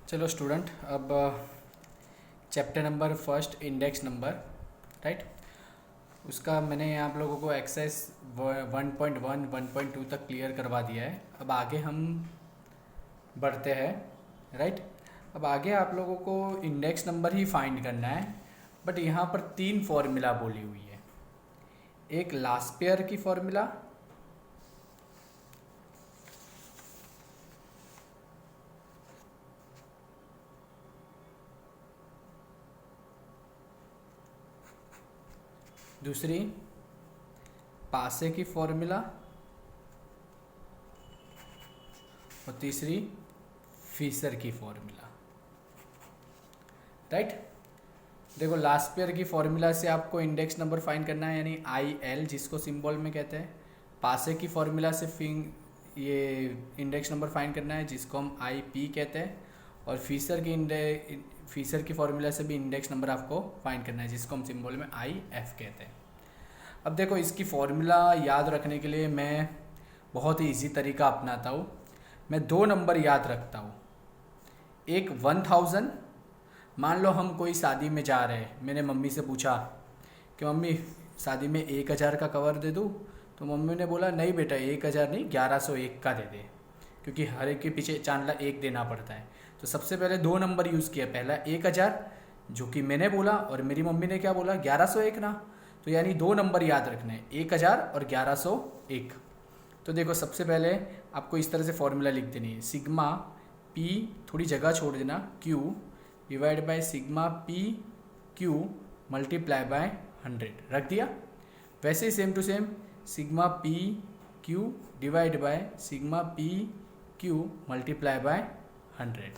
चलो स्टूडेंट, अब chapter number first index number, right, उसका मैंने आप लोगों को एक्सरसाइज 1.1 1.2 तक क्लियर करवा दिया है। अब आगे हम बढ़ते हैं, राइट। अब आगे आप लोगों को इंडेक्स नंबर ही फाइंड करना है, बट यहाँ पर 3 फॉर्मूला बोली हुई है। एक लास्ट पेयर की फॉर्मूला, दूसरी पासे की फॉर्मूला और तीसरी फीसर की फॉर्मूला, राइट। देखो, लास्ट पेयर की फॉर्मूला से आपको इंडेक्स नंबर फाइंड करना है, यानी आई एल जिसको सिंबल में कहते हैं। पासे की फॉर्मूला से ये इंडेक्स नंबर फाइंड करना है जिसको हम आई पी कहते हैं। और फीसर की फॉर्मूला से भी इंडेक्स नंबर आपको फाइंड करना है जिसको हम सिंबल में आई एफ कहते हैं। अब देखो, इसकी फॉर्मूला याद रखने के लिए मैं बहुत ही इजी तरीका अपनाता हूँ। मैं 2 नंबर याद रखता हूँ। एक 1000, मान लो हम कोई शादी में जा रहे हैं, मैंने मम्मी से पूछा कि मम्मी शादी में 1000 का कवर दे दूँ, तो मम्मी ने बोला नहीं बेटा, 1000 नहीं 1101 का दे दे, क्योंकि हर एक के पीछे चांदला 1 देना पड़ता है। तो सबसे पहले 2 नंबर यूज़ किया, पहला 1000 जो कि मैंने बोला और मेरी मम्मी ने क्या बोला 1101 ना, तो यानी 2 नंबर याद रखने हैं, 1000 और 1101। तो देखो, सबसे पहले आपको इस तरह से फॉर्मूला लिख देनी है, सिग्मा पी, थोड़ी जगह छोड़ देना, q divide by sigma p q multiply by 100, रख दिया। वैसे ही same to same sigma p q divide by sigma p q multiply by 100।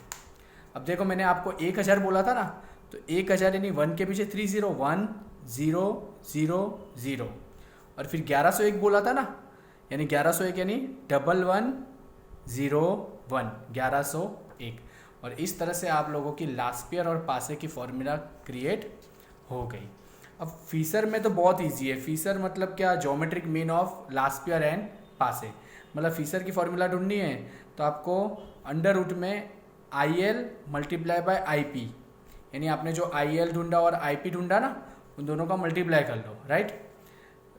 अब देखो, मैंने आपको 1000 बोला था ना, तो 1000 यानी 1 के पीछे 30, 1 0 0 0, और फिर 1101 बोला था ना, यानी 1101 यानी 11 0 1 1101। और इस तरह से आप लोगों की लास्ट पेयर और पासे की फॉर्मूला क्रिएट हो गई। अब फीसर में तो बहुत इजी है। फीसर मतलब क्या, geometric mean of last pair and पासे। मतलब फीसर की फॉर्मूला ढूंढनी है तो आपको अंडर रूट में I L multiply by I P, यानी आपने जो आई एल ढूंढा और आई पी ढूंढा ना, उन दोनों का मल्टीप्लाई कर लो, राइट।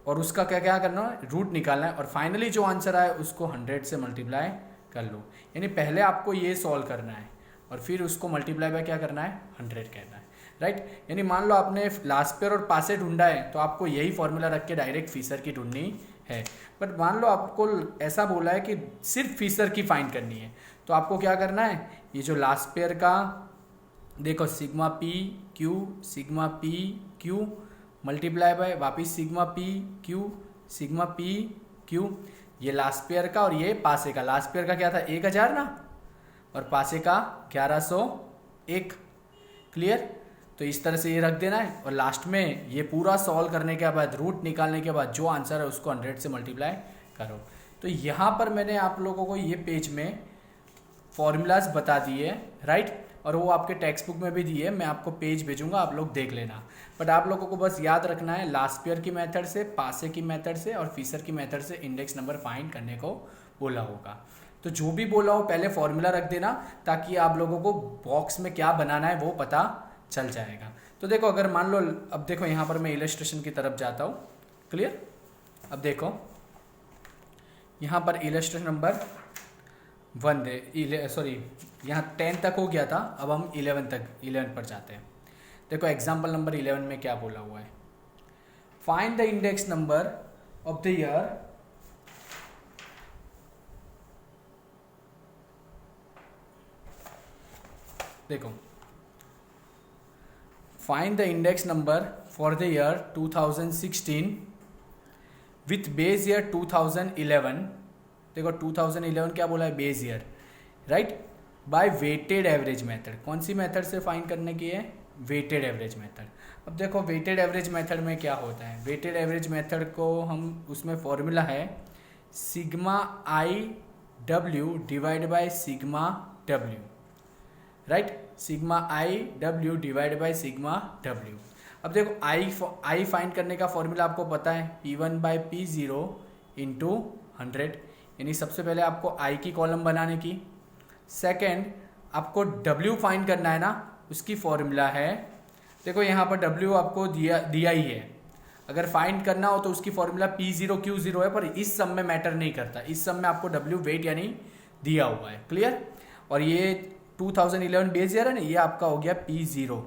और उसका क्या क्या करना है, रूट निकालना है, और फाइनली जो आंसर आए उसको 100 से मल्टीप्लाई कर लो। यानी पहले आपको ये सॉल्व करना है और फिर उसको मल्टीप्लाई बाय क्या करना है, 100 कहना है, राइट। यानी मान लो आपने लास्ट पेयर और पासे ढूंढा है, तो आपको यही फॉर्मूला रख के डायरेक्ट फीसर की ढूंढनी है। बट मान लो आपको ऐसा बोला है कि सिर्फ फीसर की फाइंड करनी है, तो आपको क्या करना है, ये जो लास्ट पेयर का देखो, sigma p q multiply bye वापिस सिग्मा पी क्यू, ये लास्ट पेयर का और ये पासे का। लास्ट पेयर का क्या था 1000 ना, और पासे का 1101, क्लियर। तो इस तरह से ये रख देना है, और लास्ट में ये पूरा सॉल्व करने के बाद, रूट निकालने के बाद जो आंसर है उसको 100 से मल्टीप्लाई करो। तो यहाँ पर मैंने आप लोगों को ये पेज में फॉर्मूलाज बता दिए, राइट, और वो आपके टेक्स्ट बुक में भी दिए, मैं आपको पेज भेजूंगा, आप लोग देख लेना। बट आप लोगों को बस याद रखना है, लास्ट पेयर की मेथड से, पासे की मेथड से और फीसर की मेथड से इंडेक्स नंबर फाइंड करने को बोला होगा। तो जो भी बोला हो पहले फॉर्मूला रख देना, ताकि आप लोगों को बॉक्स में क्या बनाना है वो पता चल जाएगा। तो देखो, अगर मान लो, अब देखो यहाँ पर मैं इलस्ट्रेशन की तरफ जाता हूँ, क्लियर। अब देखो यहाँ पर इलस्ट्रेशन नंबर 1 यहाँ 10 तक हो गया था, अब हम 11 पर जाते हैं। देखो, एग्जाम्पल नंबर 11 में क्या बोला हुआ है, find the index number of the year देखो, find the index number for the year 2016 with base year 2011। देखो, 2011 क्या बोला है, base year, right, by weighted average method. कौन सी मेथड से फाइंड करने की है, वेटेड एवरेज मेथड। अब देखो, वेटेड एवरेज मेथड में क्या होता है, वेटेड एवरेज मेथड को हम, उसमें फॉर्मूला है sigma I W divide by sigma W, right, sigma I W divide by sigma W. अब देखो, आई फाइंड करने का फॉर्मूला आपको पता है, P1 बाई P0 इंटू 100, यानी सबसे पहले आपको आई की कॉलम बनाने की, सेकेंड आपको W फाइंड करना है ना, उसकी फॉर्मूला है, देखो यहाँ पर W आपको दिया ही है। अगर फाइंड करना हो तो उसकी फॉर्मूला P0Q0 है, पर इस सम में मैटर नहीं करता। इस सम में आपको W वेट यानी दिया हुआ है। क्लियर। और ये 2011 बेस ईयर है ना, ये आपका हो गया P0,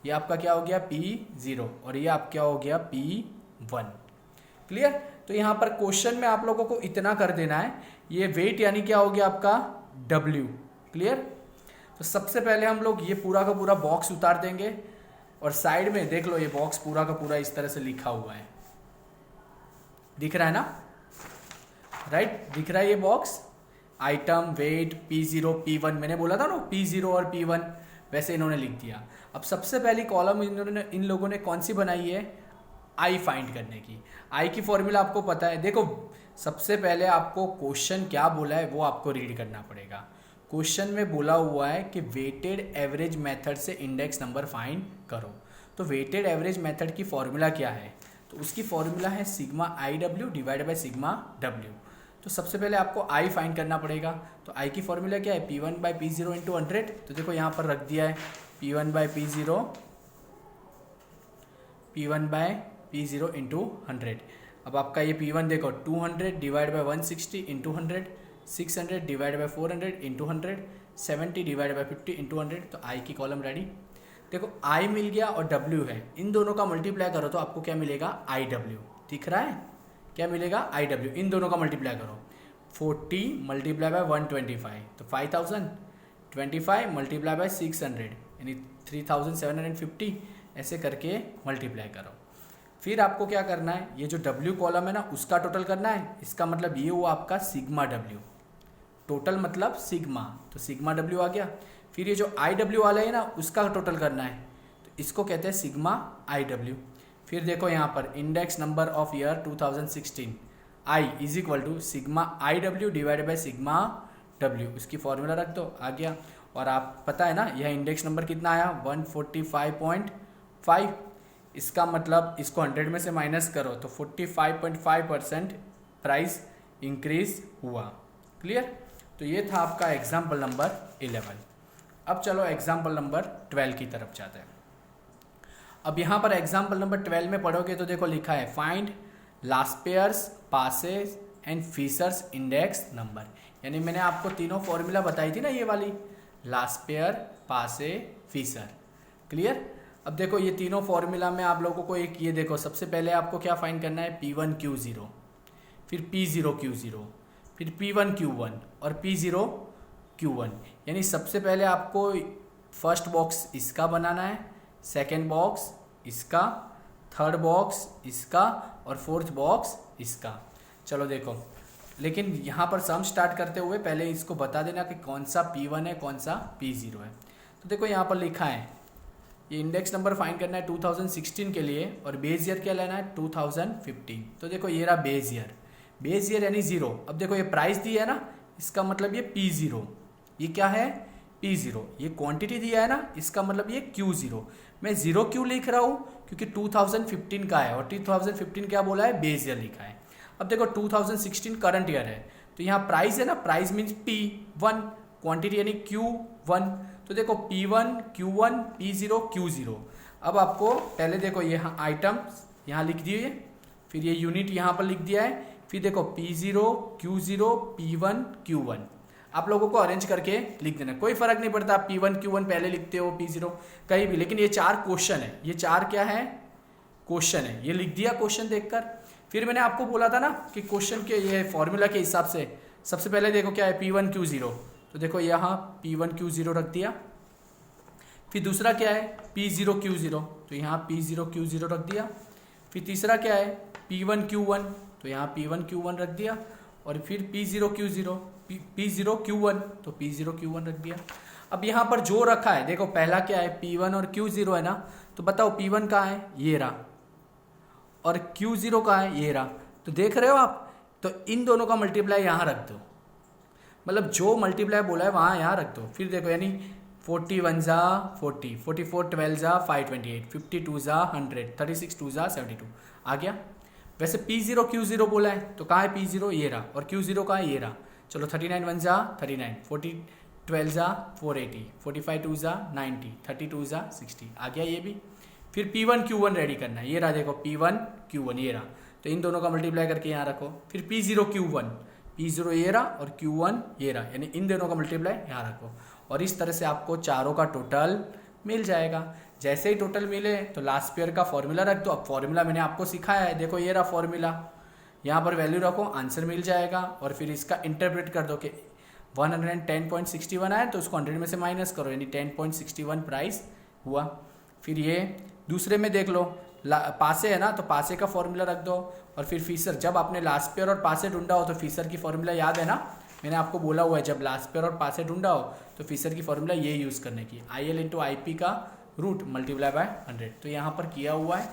ये आपका क्या हो गया P0, और ये आप क्या हो गया P1। क्लियर। तो यहाँ पर क्वेश्चन में आप लोगों को इतना कर देना है, ये वेट यानी क्या हो गया आपका W। क्लियर। तो सबसे पहले हम लोग ये पूरा का पूरा बॉक्स उतार देंगे, और साइड में देख लो ये बॉक्स पूरा का पूरा इस तरह से लिखा हुआ है, दिख रहा है ना, राइट, दिख रहा है ये box. Item, wait, P0, P1, मैंने बोला था ना P0 और P1, वैसे इन्होंने लिख दिया। अब सबसे पहली कॉलम इन लोगों ने कौन सी बनाई है, आई फाइंड करने की। आई की फॉर्मूला आपको पता है। देखो सबसे पहले आपको क्वेश्चन क्या बोला है वो आपको रीड करना पड़ेगा। क्वेश्चन में बोला हुआ है कि वेटेड एवरेज मेथड से इंडेक्स नंबर फाइंड करो। तो वेटेड एवरेज मेथड की फॉर्मूला क्या है, तो उसकी फॉर्मूला है sigma I W divide by sigma W. तो सबसे पहले आपको आई फाइंड करना पड़ेगा। तो आई की फॉर्मूला क्या है, P1 बाई P0 इंटू 100। तो देखो यहाँ पर रख दिया है P1 by P0, P1 by P0 into 100। अब आपका ये P1 देखो 200 divide by 160 into 100, 600 divide by 400 into 100, 70 divide by 50 into 100। तो आई की कॉलम रेडी। देखो आई मिल गया और W है, इन दोनों का मल्टीप्लाई करो तो आपको क्या मिलेगा IW। दिख रहा है क्या मिलेगा IW, इन दोनों का मल्टीप्लाई करो। 40 मल्टीप्लाई बाय 125 तो 5000, 25 मल्टीप्लाई बाय 600 यानी 3750, ऐसे करके मल्टीप्लाई करो। फिर आपको क्या करना है, ये जो W कॉलम है ना उसका टोटल करना है। इसका मतलब ये हुआ आपका सिग्मा W, टोटल मतलब सिग्मा, तो सिग्मा W आ गया। फिर ये जो IW वाला है ना उसका टोटल करना है, तो इसको कहते हैं सिग्मा IW। फिर देखो यहाँ पर index number of year 2016, I is equal to sigma IW divide by sigma W, उसकी फॉर्मूला रख दो, आ गया। और आप पता है ना यह इंडेक्स नंबर कितना आया 145.5। इसका मतलब इसको 100 में से माइनस करो तो 45.5% प्राइस इंक्रीज हुआ। क्लियर। तो ये था आपका एग्जाम्पल नंबर 11। अब चलो एग्जाम्पल नंबर 12 की तरफ जाते हैं। अब यहाँ पर एग्जाम्पल नंबर 12 में पढ़ोगे तो देखो लिखा है find Laspeyres, Paasche's and Fisher's index number. यानी मैंने आपको तीनों फॉर्मूला बताई थी ना, ये वाली लास्पेयर, पासे, फीचर। क्लियर। अब देखो ये तीनों फॉर्मूला में आप लोगों को एक ये देखो, सबसे पहले आपको क्या फाइंड करना है P1Q0, फिर P0Q0, फिर P1Q1 और P0Q1। यानी सबसे पहले आपको फर्स्ट बॉक्स इसका बनाना है, सेकेंड बॉक्स इसका, थर्ड बॉक्स इसका और फोर्थ बॉक्स इसका। चलो देखो, लेकिन यहाँ पर सम स्टार्ट करते हुए पहले इसको बता देना कि कौन सा P1 है कौन सा P0 है। तो देखो यहाँ पर लिखा है ये इंडेक्स नंबर फाइंड करना है 2016 के लिए, और बेस ईयर क्या लेना है 2015। तो देखो ये रहा बेस ईयर, बेस ईयर यानी 0। अब देखो ये प्राइस दिया है ना, इसका मतलब ये P0, ये क्या है P0, ये क्वांटिटी दिया है ना, इसका मतलब ये Q0। मैं 0 क्यों लिख रहा हूँ, क्योंकि 2015 का है और 2015 क्या बोला है बेस ईयर लिखा है। अब देखो 2016 करंट ईयर है, तो यहाँ प्राइस है ना, प्राइस मीन्स P1, क्वांटिटी यानी Q1। तो देखो P1 Q1 P0 Q0। अब आपको पहले देखो ये आइटम यहाँ लिख दिए, फिर ये यूनिट यहाँ पर लिख दिया है, फिर देखो P0 Q0 P1 Q1। आप लोगों को अरेंज करके लिख देना, कोई फर्क नहीं पड़ता आप P1 Q1 पहले लिखते हो P0 कहीं भी, लेकिन ये 4 क्वेश्चन है, ये 4 क्या है क्वेश्चन है, ये लिख दिया क्वेश्चन देखकर। फिर मैंने आपको बोला था ना कि क्वेश्चन के ये फॉर्मूला के हिसाब से सबसे पहले देखो क्या है P1 Q0, तो देखो यहाँ P1 Q0 रख दिया। फिर दूसरा क्या है P0 Q0, तो यहाँ P0 Q0 रख दिया। फिर तीसरा क्या है P1 Q1, तो यहाँ P1 Q1 रख दिया। और फिर P0 Q0 P0 Q1, तो P0 Q1 रख दिया। अब यहाँ पर जो रखा है देखो, पहला क्या है P1 और Q0 है ना, तो बताओ P1 कहाँ है, ये रहा, और Q0 कहाँ है, ये रहा। तो देख रहे हो आप, तो इन दोनों का मल्टीप्लाई यहाँ रख दो, मतलब जो मल्टीप्लाई बोला है वहाँ यहाँ रख दो। फिर देखो यानी 41 जा 40, 44 12 जा 528, 52 जा 100, 36 2 जा 72 आ गया। वैसे P0 Q0 बोला है, तो कहाँ है P0, ये रहा, और Q0 कहाँ है, ये रहा। चलो 39 1 जा 39, 12 ज़ा 480, 45 2 ज़ा 90, 32 ज़ा 60 आ गया ये भी। फिर P1 Q1 रेडी करना है, ये रहा देखो P1 Q1 ये रहा, तो इन दोनों का मल्टीप्लाई करके यहाँ रखो। फिर P0 Q1, P0 ये रहा और Q1 ये रहा, यानी इन दोनों का मल्टीप्लाई यहाँ रखो, और इस तरह से आपको चारों का टोटल मिल जाएगा। जैसे ही टोटल मिले तो लास्ट पेयर का फॉर्मूला रख दो। अब फॉर्मूला मैंने आपको सिखाया है, देखो ये रहा फॉर्मूला, यहाँ पर वैल्यू रखो, आंसर मिल जाएगा। और फिर इसका इंटरप्रेट कर दो कि 110.61 आया तो उसको 100 में से माइनस करो, यानी 10.61 प्राइस हुआ। फिर ये दूसरे में देख लो, पासे है ना, तो पासे का फॉर्मूला रख दो। और फिर फीसर, जब आपने लास्ट पेयर और पासे ढूंढा हो तो फीसर की फॉर्मूला याद है ना, मैंने आपको बोला हुआ है जब लास्ट पेयर और पासे ढूंढा हो तो फीसर की फॉर्मूला ये यूज़ करने की, IL इंटू IP का रूट मल्टीप्लाई बाय 100। तो यहाँ पर किया हुआ है।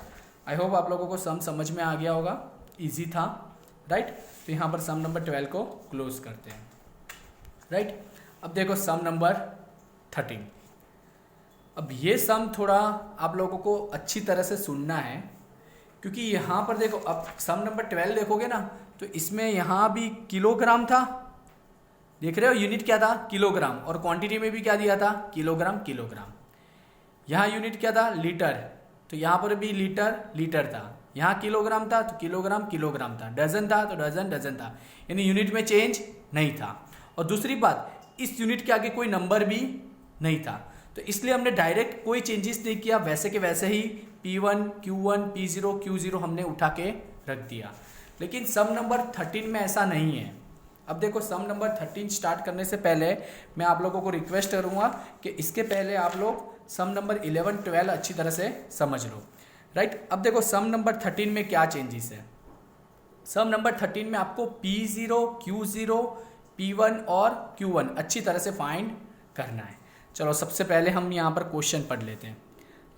आई होप आप लोगों को सम समझ में आ गया होगा, ईजी था, राइट। तो यहाँ पर सम नंबर 12 को क्लोज करते हैं, राइट। अब देखो सम नंबर 13। अब ये सम थोड़ा आप लोगों को अच्छी तरह से सुनना है, क्योंकि यहाँ पर देखो, अब सम नंबर 12 देखोगे ना तो इसमें यहाँ भी किलोग्राम था, देख रहे हो, यूनिट क्या था, किलोग्राम, और क्वांटिटी में भी क्या दिया था, किलोग्राम किलोग्राम। यहाँ यूनिट क्या था, लीटर, तो यहाँ पर भी लीटर लीटर था। यहाँ किलोग्राम था तो किलोग्राम किलोग्राम था, डजन था तो डजन डजन था, यानी यूनिट में चेंज नहीं था। और दूसरी बात, इस यूनिट के आगे कोई नंबर भी नहीं था, तो इसलिए हमने डायरेक्ट कोई चेंजेस नहीं किया, वैसे के वैसे ही P1 Q1 P0 Q0 हमने उठा के रख दिया। लेकिन सम नंबर 13 में ऐसा नहीं है। अब देखो सम नंबर 13 स्टार्ट करने से पहले मैं आप लोगों को रिक्वेस्ट करूंगा कि इसके पहले आप लोग सम नंबर 11 12 अच्छी तरह से समझ लो, राइट। अब देखो सम नंबर 13 में क्या चेंजेस है। सम नंबर 13 में आपको P0 Q0 P1 और Q1 अच्छी तरह से फाइंड करना है। चलो सबसे पहले हम यहाँ पर क्वेश्चन पढ़ लेते हैं।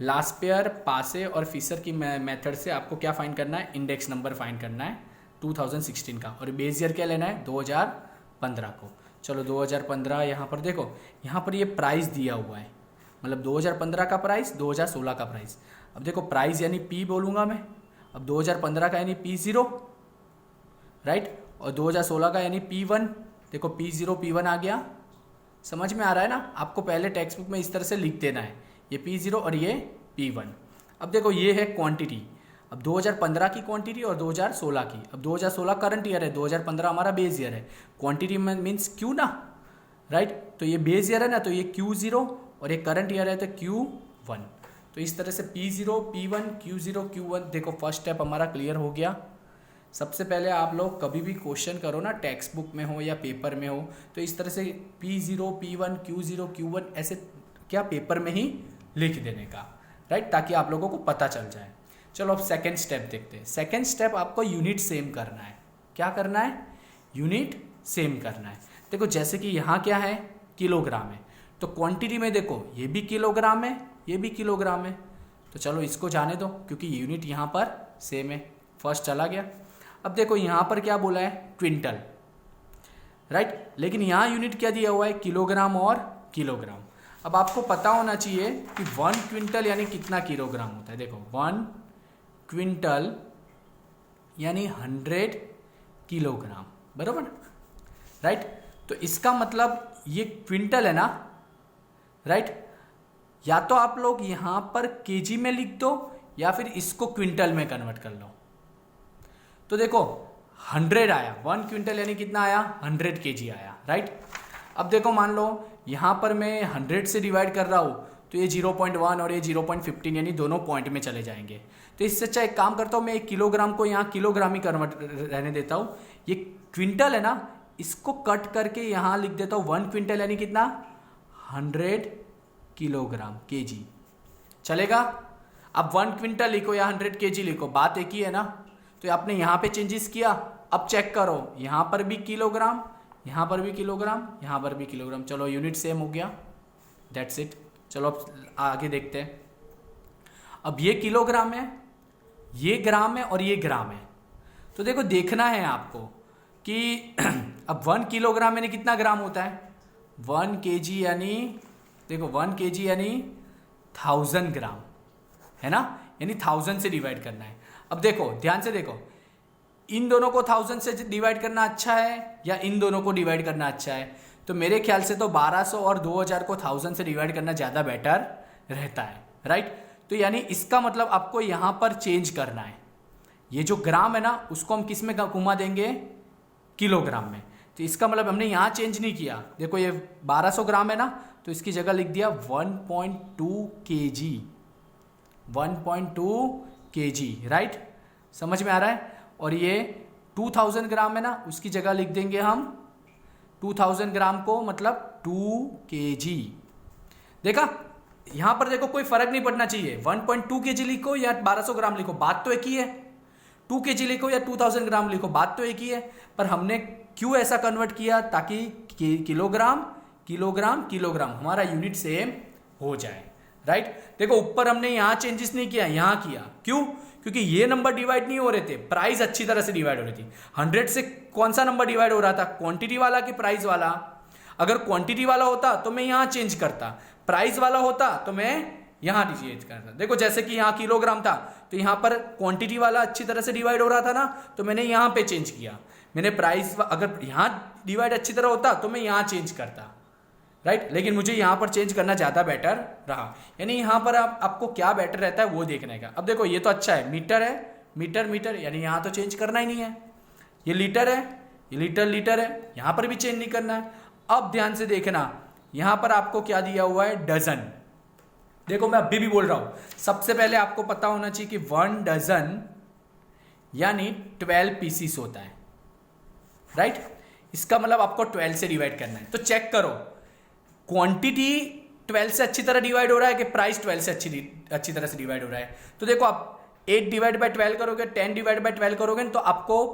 लास्ट पेयर, पासे और फीसर की मेथड से आपको क्या फाइंड करना है, इंडेक्स नंबर फाइंड करना है 2016 का, और बेस ईयर क्या लेना है, 2015 को। चलो 2015 यहाँ पर देखो, यहाँ पर ये प्राइस दिया हुआ है, मतलब 2015 का प्राइस, 2016 का प्राइस। अब देखो प्राइस यानी P बोलूँगा मैं, अब 2015 का यानी P0, राइट, और 2016 का यानी P1। देखो P0 P1 आ गया, समझ में आ रहा है ना। आपको पहले टेक्स्ट बुक में इस तरह से लिख देना है, ये P0 और ये P1। अब देखो ये है क्वांटिटी, अब 2015 की क्वांटिटी और 2016 की। अब 2016 करंट ईयर है, 2015 हमारा बेस ईयर है। क्वांटिटी में मीन्स Q ना, राइट, तो ये बेस ईयर है ना, तो ये Q0 और ये करंट ईयर है तो Q1। तो इस तरह से P0 P1 Q0 Q1। देखो फर्स्ट स्टेप हमारा क्लियर हो गया। सबसे पहले आप लोग कभी भी क्वेश्चन करो ना, टेक्स्ट बुक में हो या पेपर में हो, तो इस तरह से P0 P1 Q0 Q1 ऐसे क्या पेपर में ही लिख देने का, राइट, ताकि आप लोगों को पता चल जाए। चलो अब सेकंड स्टेप देखते हैं। सेकंड स्टेप आपको यूनिट सेम करना है। क्या करना है, यूनिट सेम करना है। देखो जैसे कि यहाँ क्या है, किलोग्राम है, तो क्वांटिटी में देखो ये भी किलोग्राम है, ये भी किलोग्राम है, तो चलो इसको जाने दो क्योंकि यूनिट यहाँ पर सेम है। फर्स्ट चला गया। अब देखो यहाँ पर क्या बोला है, क्विंटल, राइट, लेकिन यहाँ यूनिट क्या दिया हुआ है, किलोग्राम और किलोग्राम। अब आपको पता होना चाहिए कि 1 क्विंटल यानी कितना किलोग्राम होता है। देखो 1 क्विंटल यानी 100 किलोग्राम, बरोबर, राइट। तो इसका मतलब ये क्विंटल है ना, राइट। या तो आप लोग यहाँ पर केजी में लिख दो या फिर इसको क्विंटल में कन्वर्ट कर लो। तो देखो 100 आया, 1 क्विंटल यानी कितना आया, 100 केजी आया, राइट। अब देखो मान लो यहाँ पर मैं 100 से डिवाइड कर रहा हूँ तो ये 0.1 और ये 0.15 यानी दोनों पॉइंट में चले जाएंगे। तो इससे अच्छा एक काम करता हूँ, मैं एक किलोग्राम को यहाँ किलोग्राम ही कन्वर्ट रहने देता हूँ। ये क्विंटल है ना, इसको कट करके यहाँ लिख देता हूँ 1 क्विंटल यानी कितना, 100 किलोग्राम केजी, चलेगा। अब 1 क्विंटल लिखो या 100 केजी लिखो, बात एक ही है ना। तो आपने यहाँ पे चेंजेस किया, अब चेक करो, यहाँ पर भी किलोग्राम, यहाँ पर भी किलोग्राम, यहाँ पर भी किलोग्राम, चलो यूनिट सेम हो गया, दैट्स इट। चलो अब आगे देखते हैं। अब ये किलोग्राम है, ये ग्राम है और ये ग्राम है। तो देखो देखना है आपको कि अब 1 किलोग्राम यानी कितना ग्राम होता है, 1 केजी यानी, देखो 1 केजी यानी 1000 ग्राम है ना, यानी 1000 से डिवाइड करना है। अब देखो ध्यान से देखो, इन दोनों को 1000 से डिवाइड करना अच्छा है या इन दोनों को डिवाइड करना अच्छा है। तो मेरे ख्याल से तो 1200 और 2000 को 1000 से डिवाइड करना ज़्यादा बेटर रहता है, राइट। तो यानी इसका मतलब आपको यहाँ पर चेंज करना है, ये जो ग्राम है ना उसको हम किस में घुमा देंगे, किलोग्राम में। तो इसका मतलब हमने यहाँ चेंज नहीं किया, देखो ये 1200 ग्राम है ना, तो इसकी जगह लिख दिया 1.2 kg, 1.2 kg, राइट, समझ में आ रहा है। और ये 2000 ग्राम है ना, उसकी जगह लिख देंगे हम 2000 ग्राम को मतलब 2 kg। देखा यहाँ पर, देखो कोई फर्क नहीं पड़ना चाहिए, 1.2 kg लिखो या 1200 ग्राम लिखो, बात तो एक ही है। 2 kg लिखो या 2000 ग्राम लिखो, बात तो एक ही है। पर हमने क्यों ऐसा कन्वर्ट किया, ताकि किलोग्राम किलोग्राम किलोग्राम हमारा यूनिट सेम हो जाए, राइट। देखो ऊपर हमने यहाँ चेंजेस नहीं किया, यहाँ किया, क्यों? क्योंकि ये नंबर डिवाइड नहीं हो रहे थे, प्राइस अच्छी तरह से डिवाइड हो रही थी। 100 से कौन सा नंबर डिवाइड हो रहा था, क्वांटिटी वाला कि प्राइस वाला? अगर क्वांटिटी वाला होता तो मैं यहाँ चेंज करता, प्राइस वाला होता तो मैं यहाँ चेंज करता। देखो जैसे कि यहाँ किलोग्राम था, तो यहाँ पर क्वांटिटी वाला अच्छी तरह से डिवाइड हो रहा था ना, तो मैंने यहाँ पे चेंज किया। मैंने प्राइस, अगर यहाँ डिवाइड अच्छी तरह होता तो मैं यहाँ चेंज करता, राइट। लेकिन मुझे यहाँ पर चेंज करना ज़्यादा बेटर रहा। यानी यहाँ पर आपको क्या बेटर रहता है वो देखने का। अब देखो ये तो अच्छा है, मीटर है, मीटर मीटर, यानी यहाँ तो चेंज करना ही नहीं है। ये लीटर है, ये लीटर लीटर है, यहाँ पर भी चेंज नहीं करना है। अब ध्यान से देखना, यहाँ पर आपको क्या दिया हुआ है, डजन। देखो मैं अभी भी बोल रहा हूँ, सबसे पहले आपको पता होना चाहिए कि 1 डजन यानी 12 पीसीस होता है, राइट। इसका मतलब आपको 12 से डिवाइड करना है। तो चेक करो, क्वांटिटी 12 से अच्छी तरह डिवाइड हो रहा है कि प्राइस 12 से अच्छी तरह से डिवाइड हो रहा है। तो देखो आप 8 डिवाइड बाय 12 करोगे, 10 डिवाइड बाय 12 करोगे तो आपको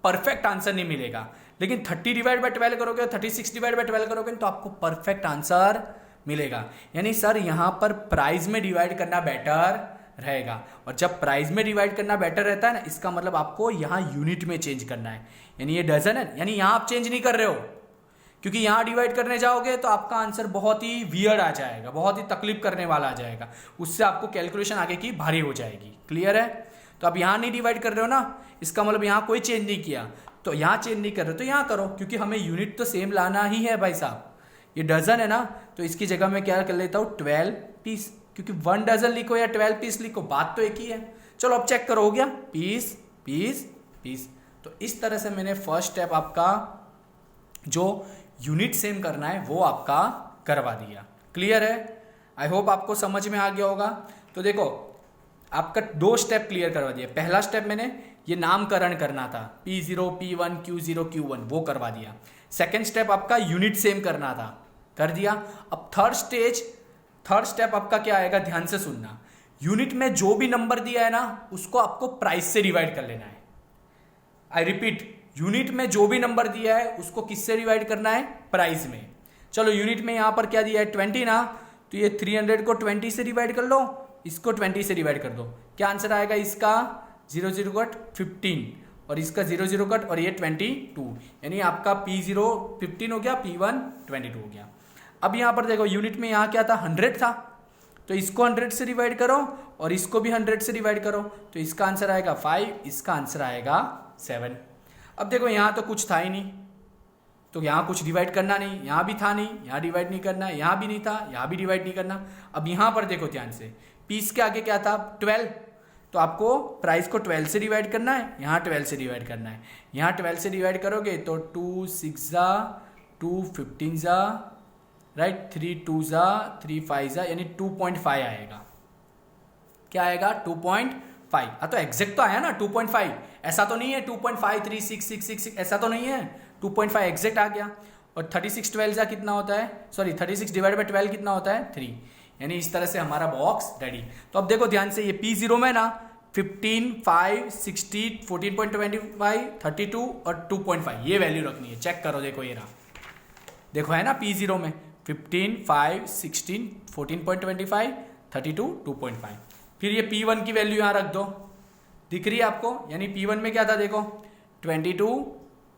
परफेक्ट आंसर नहीं मिलेगा। लेकिन 30 डिवाइड बाय 12 करोगे, 36 डिवाइड बाय 12 करोगे तो आपको परफेक्ट आंसर मिलेगा। यानी सर यहाँ पर प्राइस में डिवाइड करना बेटर रहेगा। और जब प्राइस में डिवाइड करना बेटर रहता है ना, इसका मतलब आपको यहाँ यूनिट में चेंज करना है। यानी ये डजन है, यानी यहाँ आप चेंज नहीं कर रहे हो, क्योंकि यहाँ डिवाइड करने जाओगे तो आपका आंसर बहुत ही वियर्ड आ जाएगा, बहुत ही तकलीफ करने वाला आ जाएगा, उससे आपको कैलकुलेशन आगे की भारी हो जाएगी। क्लियर है? तो आप यहाँ नहीं डिवाइड कर रहे हो ना, इसका मतलब यहाँ कोई चेंज नहीं किया। तो यहाँ चेंज नहीं कर रहे तो यहाँ करो, क्योंकि हमें यूनिट तो सेम लाना ही है भाई साहब। ये डजन है ना, तो इसकी जगह मैं क्या कर लेता हूँ, 12 पीस, क्योंकि 1 डजन लिखो या 12 पीस लिखो, बात तो एक ही है। चलो अब चेक करो, हो गया, पीस पीस पीस। तो इस तरह से मैंने फर्स्ट स्टेप आपका जो यूनिट सेम करना है वो आपका करवा दिया। क्लियर है? आई होप आपको समझ में आ गया होगा। तो देखो आपका 2 स्टेप क्लियर करवा दिया। पहला स्टेप मैंने ये नामकरण करना था, P0 P1 Q0 Q1, वो करवा दिया। सेकेंड स्टेप आपका यूनिट सेम करना था, कर दिया। अब थर्ड स्टेप आपका क्या आएगा, ध्यान से सुनना। यूनिट में जो भी नंबर दिया है ना, उसको आपको प्राइस से डिवाइड कर लेना है। आई रिपीट, यूनिट में जो भी नंबर दिया है उसको किससे डिवाइड करना है, प्राइस में। चलो यूनिट में यहां पर क्या दिया है, 20 ना, तो ये 300 को 20 से डिवाइड कर लो, इसको 20 से डिवाइड कर दो। क्या आंसर आएगा इसका, 0 कट 15 और इसका 0 कट और ये 22, यानी आपका P0 15 हो गया, P1 22 हो गया। अब यहां पर देखो यूनिट में यहां क्या था, 100 था, तो इसको 100 से डिवाइड करो और इसको भी 100 से डिवाइड करो, तो इसका आंसर आएगा 5, इसका आंसर आएगा 7। अब देखो यहाँ तो कुछ था ही नहीं, तो यहाँ कुछ डिवाइड करना नहीं, यहाँ भी था नहीं, यहाँ डिवाइड नहीं करना, यहाँ भी नहीं था, यहाँ भी डिवाइड नहीं करना। अब यहाँ पर देखो ध्यान से, पीस के आगे क्या था, 12, तो आपको प्राइस को 12 से डिवाइड करना है, यहाँ 12 से डिवाइड करना है। यहाँ 12 से डिवाइड करोगे तो 2 6 जा 2 15 जा, राइट, 3 2 जा 3 5 जा, यानी 2.5 आएगा। क्या आएगा, 2.5। हाँ तो एग्जैक्ट तो आया ना 2.5, ऐसा तो नहीं है 2.53666, ऐसा तो नहीं है, 2.5 एग्जैक्ट आ गया। और 36 12 जा कितना होता है, सॉरी 36 डिवाइड बाई 12 कितना होता है, 3, यानी इस तरह से हमारा बॉक्स रेडी। तो अब देखो ध्यान से, ये P0 में ना 15 5 60 14.25 32 और 2.5 ये वैल्यू रखनी है। चेक करो, देखो ये रहा, देखो है ना P0 में 15 5 16 14.25 32 2.5। फिर ये P1 की वैल्यू यहाँ रख दो, दिख रही है आपको, यानी P1 में क्या था देखो, 22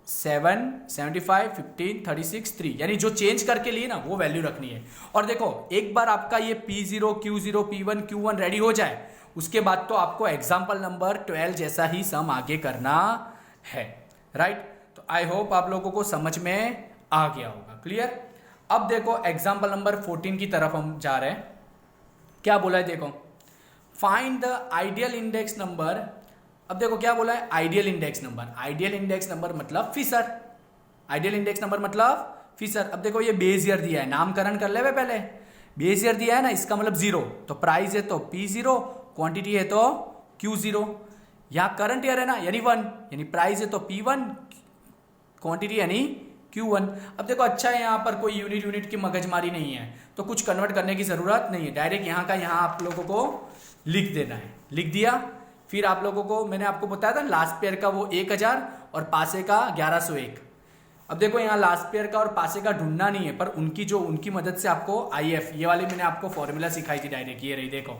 7 75 15 36 3, यानी जो चेंज करके लिए ना वो वैल्यू रखनी है। और देखो एक बार आपका ये P0 Q0 P1 Q1 ready हो जाए, उसके बाद तो आपको एग्जाम्पल नंबर 12 जैसा ही सम आगे करना है, राइट। तो आई होप आप लोगों को समझ में आ गया होगा। क्लियर। अब देखो एग्जाम्पल नंबर 14 की तरफ हम जा रहे हैं। क्या बोला है देखो, find the ideal index number. अब देखो क्या बोला है, ideal index number. Ideal index number मतलब फिशर, आइडियल इंडेक्स नंबर मतलब फिशर। अब देखो ये बेस ईयर दिया है, नामकरण कर ले पहले। बेस ईयर दिया है ना, इसका मतलब 0, तो प्राइस है तो P0, क्वांटिटी है तो Q0। यहाँ करंट ईयर है ना, यानी 1, यानी प्राइस है तो P1, क्वांटिटी यानी Q1। अब देखो अच्छा है, यहाँ पर कोई यूनिट की मगजमारी नहीं है, तो कुछ कन्वर्ट करने की जरूरत नहीं है, डायरेक्ट यहाँ का यहाँ आप लोगों को लिख देना है। लिख दिया, फिर आप लोगों को मैंने आपको बताया था लास्ट पेयर का वो 1000 और पासे का 1101। अब देखो यहाँ लास्ट पेयर का और पासे का ढूंढना नहीं है, पर उनकी मदद से आपको IF, ये वाली मैंने आपको फॉर्मूला सिखाई थी डायरेक्ट, ये रही देखो।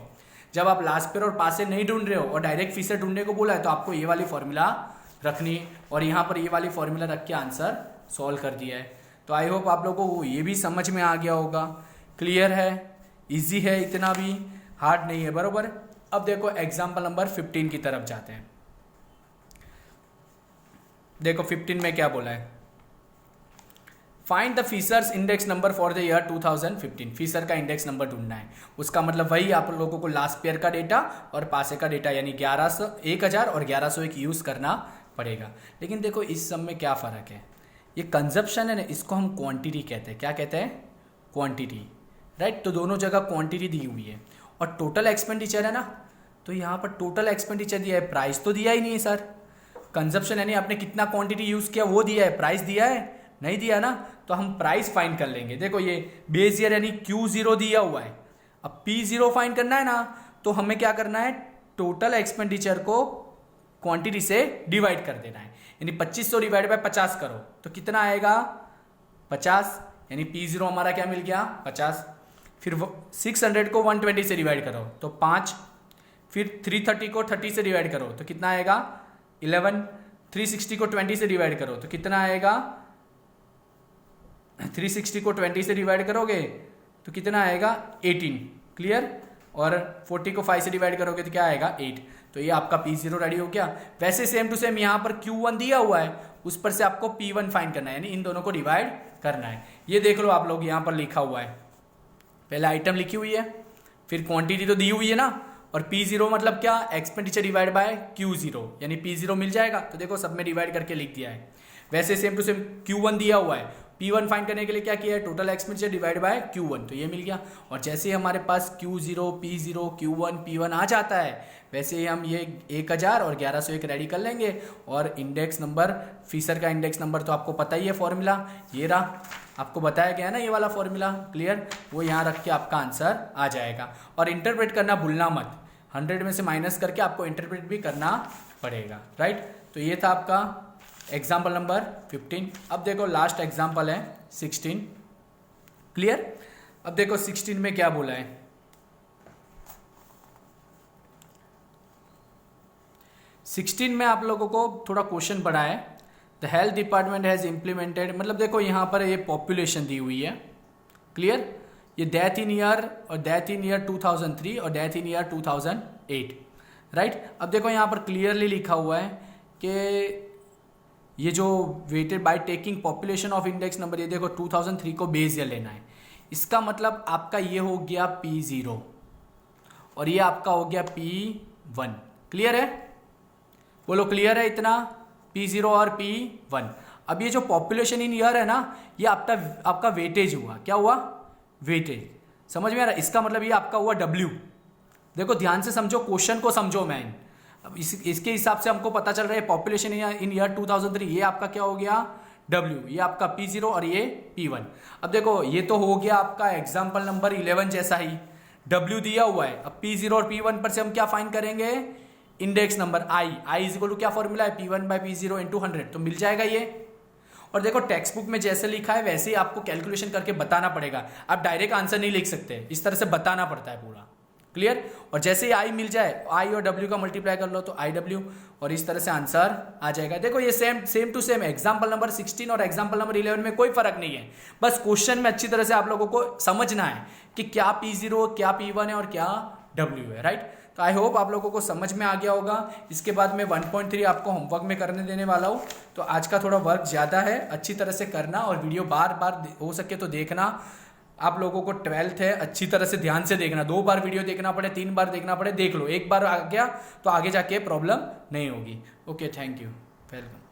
जब आप लास्ट पेयर और पासे नहीं ढूंढ रहे हो और डायरेक्ट फिशर ढूंढने को बोला है, तो आपको ये वाली फॉर्मूला रखनी, और यहाँ पर ये वाली फॉर्मूला रख के आंसर सॉल्व कर दिया है। तो आई होप आप लोगों को ये भी समझ में आ गया होगा। क्लियर है, ईजी है, इतना भी हार्ड नहीं है, बरोबर। अब देखो एग्जाम्पल नंबर 15 की तरफ जाते हैं। देखो 15 में क्या बोला है, find the Fisher's index number for the year 2015। Fisher का इंडेक्स नंबर ढूंढना है। उसका मतलब वही आप लोगों को लास्ट पेयर का डेटा और पासे का डेटा यानी 1000 और 1101 यूज करना पड़ेगा। लेकिन देखो इस सब में क्या फर्क है, ये कंजप्शन है ना, इसको हम क्वांटिटी कहते हैं। क्या कहते हैं, क्वांटिटी, राइट। तो दोनों जगह क्वांटिटी दी हुई है, और टोटल एक्सपेंडिचर है ना, तो यहाँ पर टोटल एक्सपेंडिचर दिया है, प्राइस तो दिया ही नहीं है सर। कंजप्शन यानी आपने कितना क्वांटिटी यूज किया वो दिया है, प्राइस दिया है नहीं दिया ना, तो हम प्राइस फाइंड कर लेंगे। देखो ये बेस ईयर यानी Q0 दिया हुआ है, अब P0 फाइंड करना है ना, तो हमें क्या करना है, टोटल एक्सपेंडिचर को क्वांटिटी से डिवाइड कर देना है। यानी 2500 डिवाइड बाय 50 करो तो कितना आएगा, 50, यानी P0 हमारा क्या मिल गया, 50। फिर 600 को 120 से डिवाइड करो तो 5, फिर 330 को 30 से डिवाइड करो तो कितना आएगा, 11, 360 को 20 से डिवाइड करो तो कितना आएगा, 360 को 20 से डिवाइड करोगे तो कितना आएगा, 18। क्लियर। और 40 को 5 से डिवाइड करोगे तो क्या आएगा, 8। तो ये आपका P0 रेडी हो गया। वैसे सेम टू सेम यहाँ पर Q1 दिया हुआ है, उस पर से आपको P1 फाइंड करना है, यानी इन दोनों को डिवाइड करना है। ये देख लो आप लोग, यहाँ पर लिखा हुआ है, पहले आइटम लिखी हुई है, फिर क्वांटिटी तो दी हुई है ना, और P0 मतलब क्या, एक्सपेंडिचर डिवाइड बाय Q0, यानी P0 मिल जाएगा। तो देखो सब में डिवाइड करके लिख दिया है। वैसे सेम टू सेम Q1 दिया हुआ है, P1 फाइंड करने के लिए क्या किया है, total expenditure divide by Q1, तो ये मिल गया। और जैसे ही हमारे पास Q0, P0, Q1, P1 आ जाता है, वैसे ही हम ये 1000 और 1101 रेडी कर लेंगे। और इंडेक्स नंबर, फिशर का इंडेक्स नंबर तो आपको पता ही है फॉर्मूला, ये रहा, आपको बताया गया ना ये वाला फॉर्मूला। क्लियर, वो यहाँ रख के आपका आंसर आ जाएगा। और इंटरप्रेट करना भूलना मत, 100 में से माइनस करके आपको इंटरप्रेट भी करना पड़ेगा, राइट। तो ये था आपका एग्जाम्पल नंबर 15। अब देखो लास्ट एग्जाम्पल है 16। क्लियर। अब देखो 16 में क्या बोला है, 16 में आप लोगों को थोड़ा क्वेश्चन पढ़ा है, the health department has implemented, मतलब देखो यहाँ पर ये पॉपुलेशन दी हुई है। क्लियर। ये डेथ इन ईयर और डेथ इन ईयर 2003 और डेथ इन ईयर 2008, राइट। अब देखो यहाँ पर क्लियरली लिखा हुआ है कि ये जो weighted by taking population of index number, ये देखो 2003 को बेस ईयर लेना है। इसका मतलब आपका ये हो गया P0 और ये आपका हो गया P1। क्लियर है, बोलो क्लियर है इतना, P0 और P1। अब ये जो पॉपुलेशन इन ईयर है ना, ये आपका वेटेज हुआ, क्या हुआ, वेटेज। समझ में आ रहा है, इसका मतलब ये आपका हुआ W। देखो ध्यान से समझो, क्वेश्चन को समझो मैन। अब इसके हिसाब से हमको पता चल रहा है पॉपुलेशन इन ईयर 2003, ये आपका क्या हो गया, W, ये आपका P0 और ये P1। अब देखो ये तो हो गया आपका एग्जाम्पल नंबर 11 जैसा ही, W दिया हुआ है। अब P0 और P1 पर से हम क्या फाइंड करेंगे, index number I is equal to क्या फॉर्मूला है, P1 बाय P0 इंटू 100, तो मिल जाएगा ये। और देखो टेक्स्ट बुक में जैसे लिखा है वैसे ही आपको कैलकुलेशन करके बताना पड़ेगा, आप डायरेक्ट आंसर नहीं लिख सकते, इस तरह से बताना पड़ता है पूरा। क्लियर। और जैसे ही I मिल जाए, I और W का मल्टीप्लाई कर लो तो IW, और इस तरह से आंसर आ जाएगा। देखो ये same to same example number 16 और एग्जाम्पल नंबर 11 में कोई फर्क नहीं है, बस क्वेश्चन में अच्छी तरह से आप लोगों को समझना है कि क्या P0 क्या P1 है और क्या W है, राइट। तो आई होप आप लोगों को समझ में आ गया होगा। इसके बाद मैं 1.3 आपको होमवर्क में करने देने वाला हूँ, तो आज का थोड़ा वर्क ज़्यादा है, अच्छी तरह से करना और वीडियो बार बार हो सके तो देखना। आप लोगों को 12th है, अच्छी तरह से ध्यान से देखना, 2 बार वीडियो देखना पड़े 3 बार देखना पड़े, देख लो, एक बार आ गया तो आगे जाके प्रॉब्लम नहीं होगी। Okay, thank you, welcome.